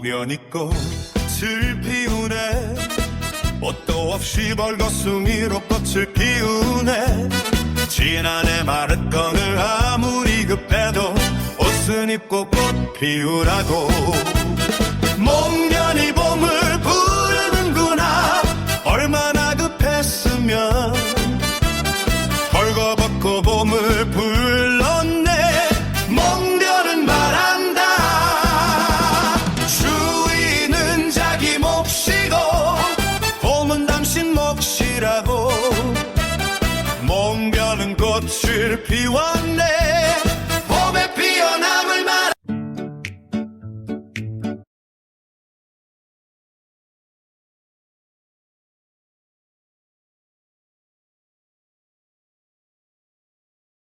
목련이 꽃을 피우네. 옷도 없이 벌거숭이로 꽃을 피우네. 지난해 마르건을 아무리 급해도 옷은 입고 꽃 피우라고. 목련이 봄을 부르는구나. 얼마나 급했으면 벌거벗고 봄을 불렀네. 목련은 말한다. 주인은 자기 몫이고 봄은 당신 몫이라고. 목련은 꽃을 피워